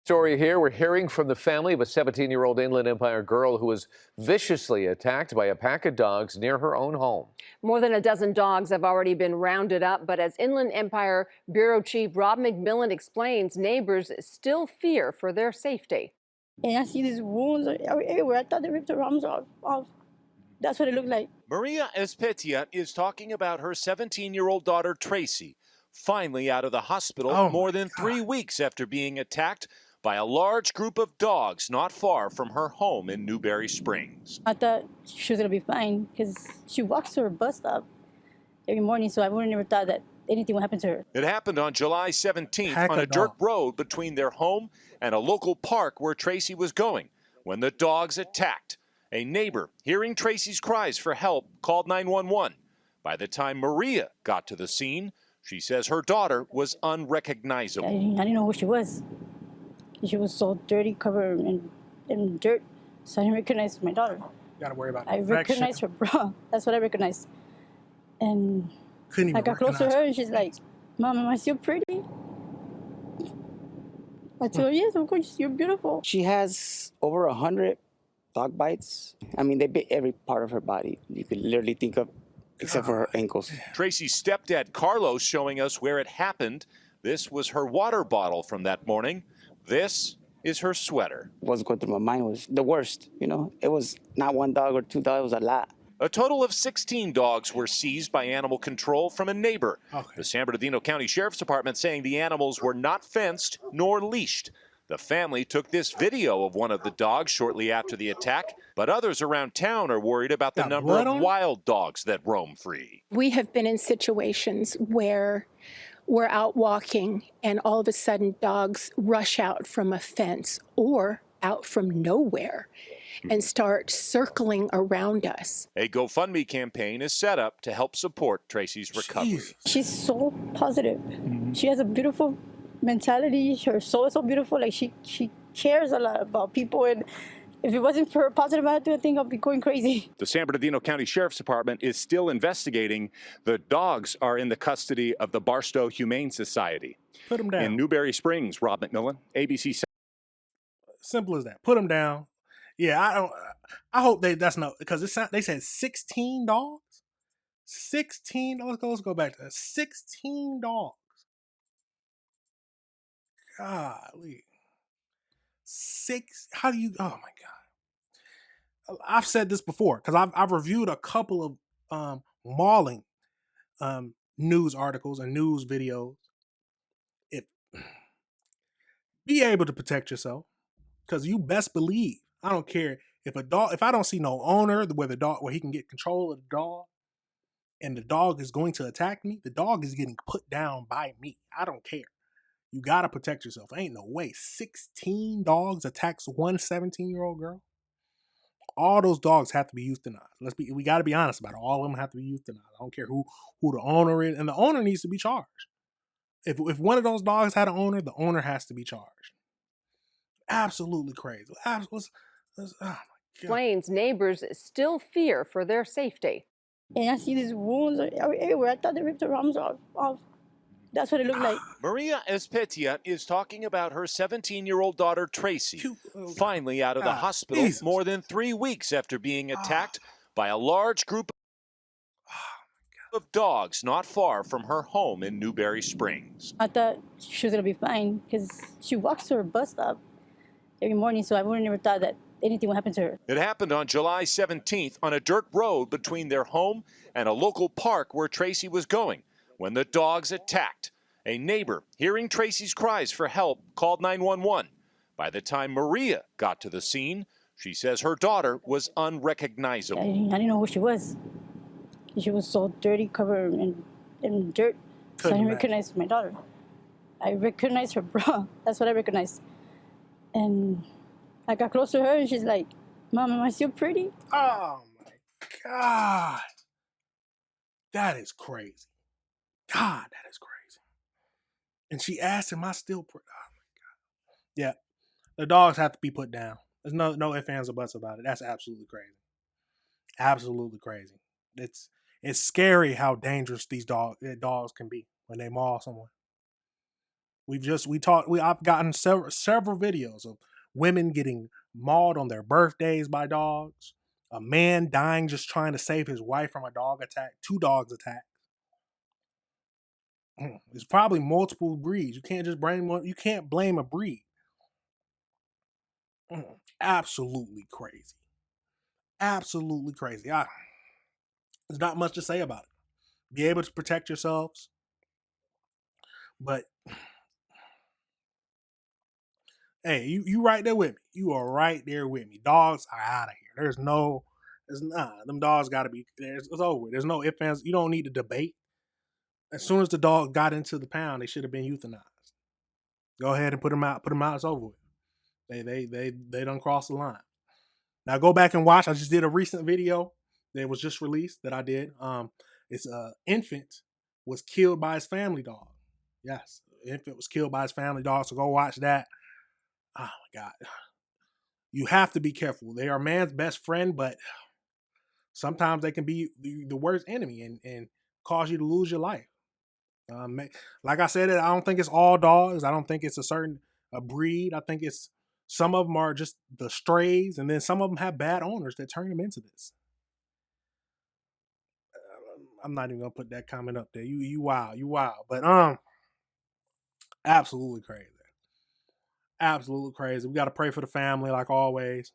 Story here. We're hearing from the family of a 17-year-old Inland Empire girl who was viciously attacked by a pack of dogs near her own home. More than a dozen dogs have already been rounded up, but as Inland Empire Bureau Chief Rob McMillan explains, neighbors still fear for their safety. And I see these wounds everywhere. I thought they ripped the arms off. That's what it looked like. Maria Espetia is talking about her 17-year-old daughter, Tracy, finally out of the hospital more than 3 weeks after being attacked by a large group of dogs not far from her home in Newberry Springs. I thought she was going to be fine because she walks to her bus stop every morning, so I would have never thought that anything would happen to her. It happened on July 17th on a dirt road between their home and a local park where Tracy was going when the dogs attacked. A neighbor, hearing Tracy's cries for help, called 911. By the time Maria got to the scene, she says her daughter was unrecognizable. I didn't know who she was. She was so dirty, covered in dirt, so I didn't recognize my daughter. You gotta worry about I recognized her bra. That's what I recognized. And I got close to her, and she's like, "Mom, am I still pretty?" I told her, "Yes, of course, you're beautiful." She has over 100 dog bites. I mean, they bit every part of her body you could literally think of, except for her ankles. Tracy's stepdad, Carlos, showing us where it happened. This was her water bottle from that morning. This is her sweater. What's going through my mind was the worst, you know? It was not one dog or two dogs, it was a lot. A total of 16 dogs were seized by animal control from a neighbor. The San Bernardino County Sheriff's Department saying the animals were not fenced nor leashed. The family took this video of one of the dogs shortly after the attack, but others around town are worried about the number of wild dogs that roam free. We have been in situations where we're out walking and all of a sudden dogs rush out from a fence or out from nowhere and start circling around us. A GoFundMe campaign is set up to help support Tracy's recovery. She's so positive. She has a beautiful mentality. Her soul is so beautiful. Like she cares a lot about people, and if it wasn't for her positive attitude, I think I'd be going crazy. The San Bernardino County Sheriff's Department is still investigating. The dogs are in the custody of the Barstow Humane Society. Put them down. In Newberry Springs, Rob McMillan, ABC. Simple as that. Put them down. Yeah, I hope that's not, because they said 16 dogs. 16. Let's go back to that. 16 dogs. Golly. How do you? Oh my God. I've said this before because I've reviewed a couple of mauling news articles and news videos. Be able to protect yourself, because you best believe, I don't care if I don't see no owner where he can get control of the dog, and the dog is going to attack me, the dog is getting put down by me. I don't care. You gotta protect yourself. Ain't no way 16 dogs attacks one 17-year-old girl. All those dogs have to be euthanized. We gotta be honest about it. All of them have to be euthanized. I don't care who the owner is, and the owner needs to be charged. If one of those dogs had an owner, the owner has to be charged. Absolutely crazy. Oh my God. Explains neighbors still fear for their safety. And I see these wounds everywhere. I thought they ripped her arms off. That's what it looked like. Maria Espetia is talking about her 17-year-old daughter, Tracy, finally out of the hospital more than 3 weeks after being attacked by a large group of dogs not far from her home in Newberry Springs. I thought she was going to be fine because she walks to her bus stop every morning, so I would have never thought that anything would happen to her. It happened on July 17th on a dirt road between their home and a local park where Tracy was going when the dogs attacked. A neighbor, hearing Tracy's cries for help, called 911. By the time Maria got to the scene, she says her daughter was unrecognizable. I didn't know who she was. She was so dirty, covered in dirt, so I didn't recognize my daughter. I recognized her bra. That's what I recognized. And I got close to her, and she's like, "Mom, am I still pretty?" Oh my God. That is crazy. God, that is crazy. And she asked, "Am I still pretty?" Oh my God. Yeah. The dogs have to be put down. There's no ifs, ands, or buts about it. That's absolutely crazy. Absolutely crazy. It's scary how dangerous these dogs can be when they maul someone. I've gotten several videos of women getting mauled on their birthdays by dogs. A man dying just trying to save his wife from a dog attack. 2 dogs attacked. It's probably multiple breeds. You can't just blame one. You can't blame a breed. Absolutely crazy. Absolutely crazy. There's not much to say about it. Be able to protect yourselves, but hey, you right there with me. You are right there with me. Dogs are out of here. There's them dogs got to be. It's over. There's no ifs, ands. You don't need to debate. As soon as the dog got into the pound, they should have been euthanized. Go ahead and put them out. Put them out. It's over with. They don't cross the line. Now go back and watch. I just did a recent video that was just released that I did. It's a infant was killed by his family dog. Yes, infant was killed by his family dog. So go watch that. Oh my God. You have to be careful. They are man's best friend, but sometimes they can be the worst enemy and cause you to lose your life. Like I said, I don't think it's all dogs. I don't think it's a breed. I think it's some of them are just the strays, and then some of them have bad owners that turn them into this. I'm not even gonna put that comment up there. You wild, but absolutely crazy, absolutely crazy. We got to pray for the family, like always.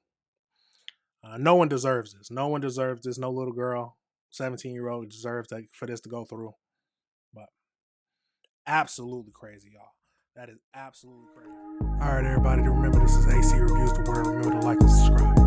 No one deserves this. No one deserves this. No little girl, 17-year-old, deserves for this to go through. But absolutely crazy, y'all. That is absolutely crazy. All right, everybody. Remember, this is AC Reviews the Word. Remember to like and subscribe.